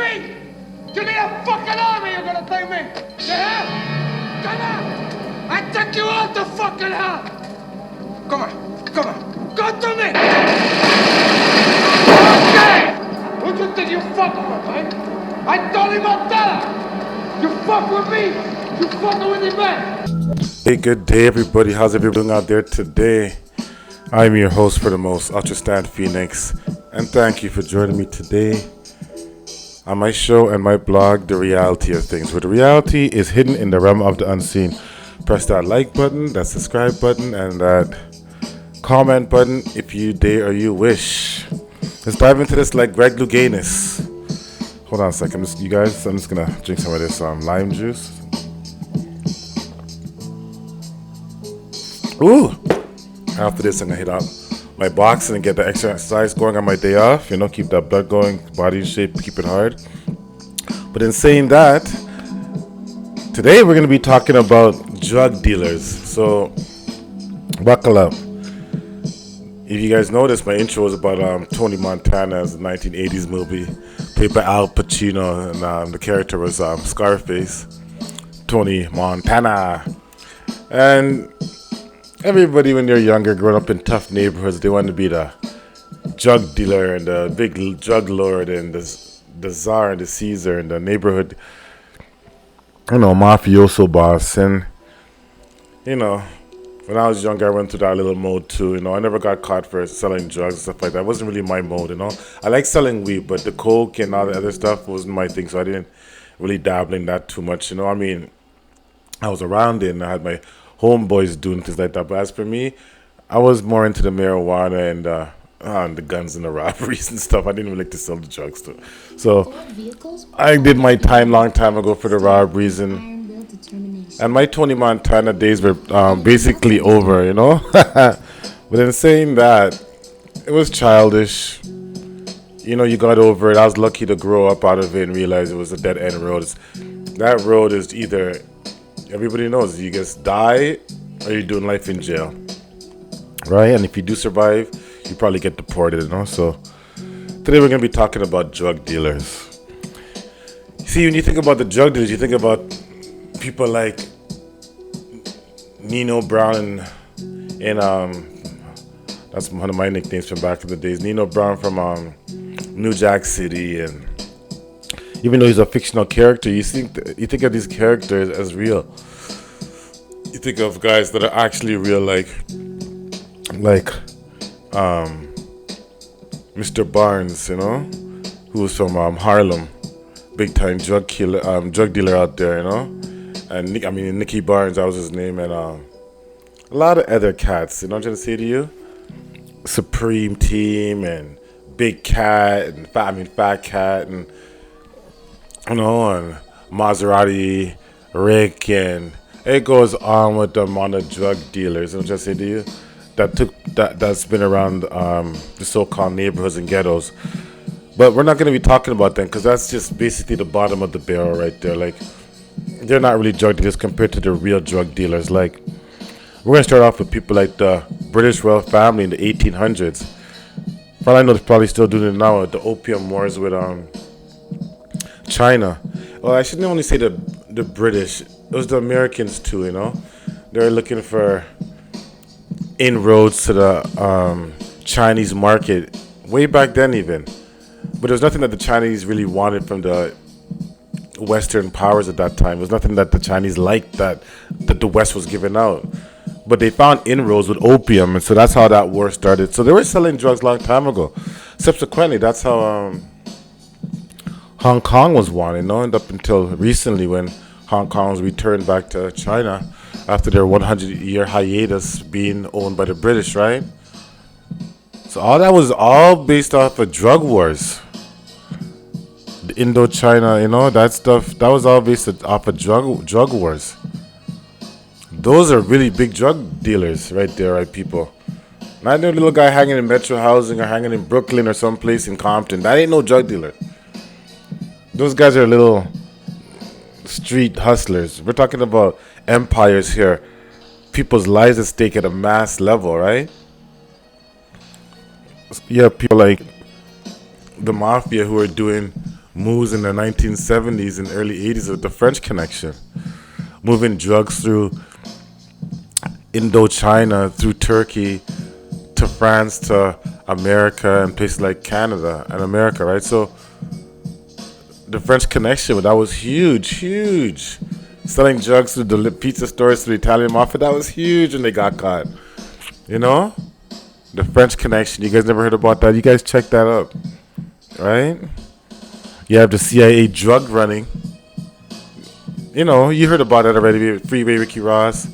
me? You need a fucking army, you're gonna take me. You hear? Come on. I take you all to fucking hell. Come on. Come on. Go to me. Okay. Who do you think you fucking with, man? I told him Montana. You fuck with me. You fucking with me, man. Hey, good day, everybody. How's everybody doing out there today? I'm your host for the most, Ultrastand Pheonix, and thank you for joining me today on my show and my blog, The Reality of Things, where the reality is hidden in the realm of the unseen. Press that like button, that subscribe button, and that comment button if you dare or you wish. Let's dive into this like Greg Louganis. Hold on a second, you guys. I'm just gonna drink some of this lime juice. Ooh! After this, I'm gonna hit out my boxing and get the exercise going on my day off. You know, keep that blood going, body in shape, keep it hard. But in saying that, today we're gonna be talking about drug dealers. So, buckle up. If you guys noticed, my intro was about Tony Montana's 1980s movie, played by Al Pacino, and the character was Scarface, Tony Montana. And everybody, when they're younger, growing up in tough neighborhoods, they want to be the drug dealer and the big drug lord and the czar and the Caesar and the neighborhood, mafioso boss. And, when I was younger, I went through that little mode too. I never got caught for selling drugs and stuff like that. It wasn't really my mode, I like selling weed, but the coke and all the other stuff wasn't my thing, so I didn't really dabble in that too much, I was around it and I had my homeboys doing things like that. But as for me, I was more into the marijuana and the guns and the robberies and stuff. I didn't really like to sell the drugs too. So I did my time long time ago for the robberies, and my Tony Montana days were basically over, But in saying that, it was childish. You got over it. I was lucky to grow up out of it and realize it was a dead end road. That road is either, everybody knows, you just die or you're doing life in jail, right? And if you do survive, you probably get deported, So today we're going to be talking about drug dealers. See, when you think about the drug dealers, you think about people like Nino Brown and that's one of my nicknames from back in the days. Nino Brown from New Jack City, and even though he's a fictional character, you think of these characters as real. You think of guys that are actually real, like Mr. Barnes, who was from Harlem, big time drug dealer out there, And Nicky Barnes, that was his name, and a lot of other cats. I'm trying to say to you, Supreme Team and Big Cat and Fat Cat and and Maserati Rick, and it goes on with the amount of drug dealers. I'm just saying to you, that's been around the so-called neighborhoods and ghettos. But we're not going to be talking about them because that's just basically the bottom of the barrel right there. Like, they're not really drug dealers compared to the real drug dealers. Like, we're going to start off with people like the British royal family in the 1800s. For all I know, they're probably still doing it now with the opium wars with China. Well, I shouldn't only say the British. It was the Americans too, They're looking for inroads to the Chinese market way back then even. But there was nothing that the Chinese really wanted from the Western powers at that time. It was nothing that the Chinese liked that the West was giving out. But they found inroads with opium, and so that's how that war started. So they were selling drugs a long time ago. Subsequently, that's how Hong Kong was won, and up until recently when Hong Kong was returned back to China after their 100-year hiatus being owned by the British, right? So all that was all based off of drug wars. The Indochina, that stuff, that was all based off of drug wars. Those are really big drug dealers right there, right, people? Not no little guy hanging in Metro Housing or hanging in Brooklyn or someplace in Compton. That ain't no drug dealer. Those guys are little street hustlers. We're talking about empires here. People's lives at stake at a mass level, right? You have people like the mafia who are doing moves in the 1970s and early 80s with the French Connection, moving drugs through Indochina, through Turkey, to France, to America, and places like Canada and America, right? So the French Connection, that was huge. Selling drugs through the pizza stores, through the Italian mafia, that was huge when they got caught. You know? The French Connection, you guys never heard about that? You guys check that out, right? You have the CIA drug running. You know, you heard about it already. Freeway Ricky Ross.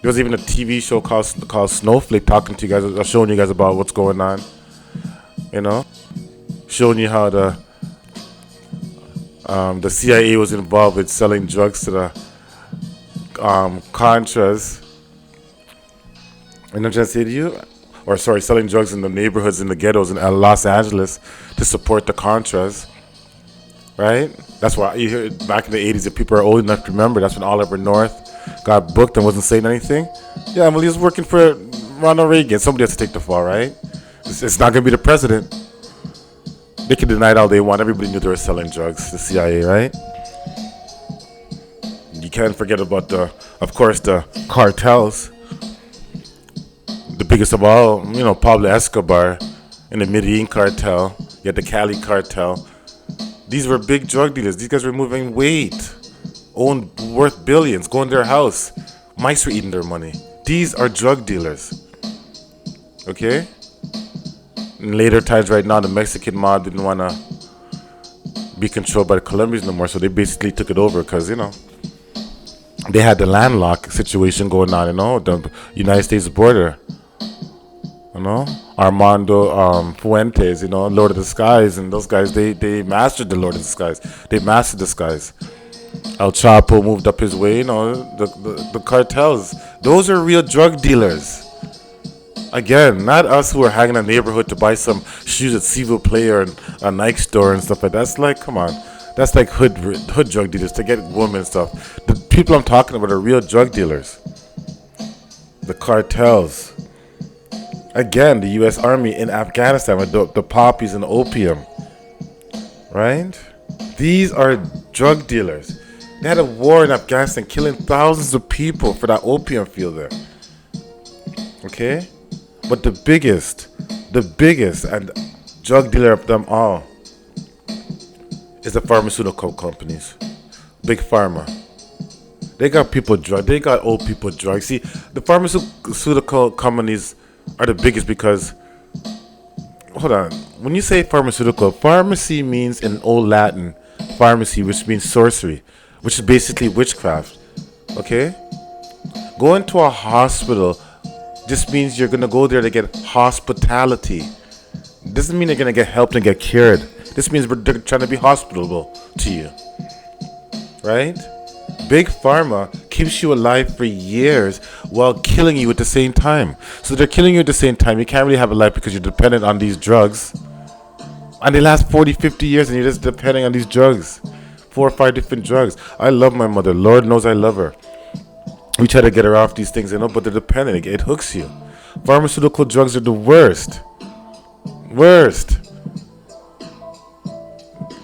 There was even a TV show called Snowflake talking to you guys, showing you guys about what's going on. You know, showing you how the CIA was involved with selling drugs to the Contras. And I'm trying to say to you, selling drugs in the neighborhoods, in the ghettos in Los Angeles to support the Contras. Right? That's why you hear back in the 80s, if people are old enough to remember, that's when Oliver North got booked and wasn't saying anything. Yeah, well, he was working for Ronald Reagan. Somebody has to take the fall, right? It's not going to be the president. They can deny it all they want. Everybody knew they were selling drugs, the CIA, right? You can't forget about of course, the cartels. The biggest of all, Pablo Escobar and the Medellin cartel. You had the Cali cartel. These were big drug dealers. These guys were moving weight, worth billions, going to their house. Mice were eating their money. These are drug dealers. Okay? In later times, right now, the Mexican mob didn't want to be controlled by the Colombians no more, so they basically took it over because, they had the landlocked situation going on, the United States border. Armando Fuentes, Lord of the Skies, and those guys, they mastered the Lord of the Skies. They mastered the skies. El Chapo moved up his way, the cartels. Those are real drug dealers. Again, not us who are hanging in the neighborhood to buy some shoes at S'il vous Play or a Nike store and stuff like that. That's like, come on. That's like hood drug dealers to get women and stuff. The people I'm talking about are real drug dealers. The cartels. Again, the U.S. Army in Afghanistan with the poppies and the opium. Right? These are drug dealers. They had a war in Afghanistan killing thousands of people for that opium field there. Okay? But the biggest and drug dealer of them all is the pharmaceutical companies. Big Pharma. They got people drugged. They got old people drugged. See, the pharmaceutical companies are the biggest because, hold on, when you say pharmaceutical, pharmacy means in old Latin, pharmacy, which means sorcery, which is basically witchcraft. Okay? Going to a hospital just means you're going to go there to get hospitality. Doesn't mean you're going to get helped and get cured. This means they're trying to be hospitable to you. Right? Big Pharma keeps you alive for years while killing you at the same time. So they're killing you at the same time. You can't really have a life because you're dependent on these drugs. And they last 40, 50 years and you're just depending on these drugs. 4 or 5 different drugs. I love my mother. Lord knows I love her. We try to get her off these things, but they're dependent. It hooks you. Pharmaceutical drugs are the worst. Worst.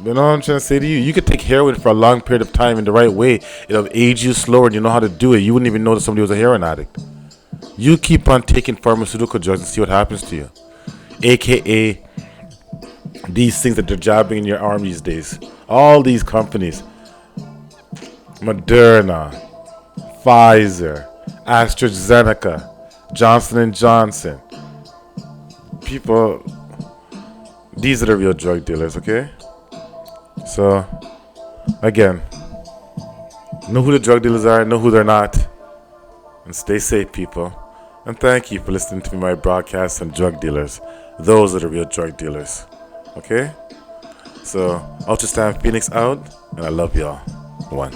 You know what I'm trying to say to you? You could take heroin for a long period of time in the right way. It'll age you slower and you know how to do it. You wouldn't even know that somebody was a heroin addict. You keep on taking pharmaceutical drugs and see what happens to you. AKA these things that they're jabbing in your arm these days. All these companies. Moderna, Pfizer, AstraZeneca, Johnson & Johnson. People, these are the real drug dealers, okay? So, again, know who the drug dealers are, know who they're not, and stay safe, people. And thank you for listening to my broadcast on drug dealers. Those are the real drug dealers, okay? So, Ultrastand Pheonix out, and I love y'all. One.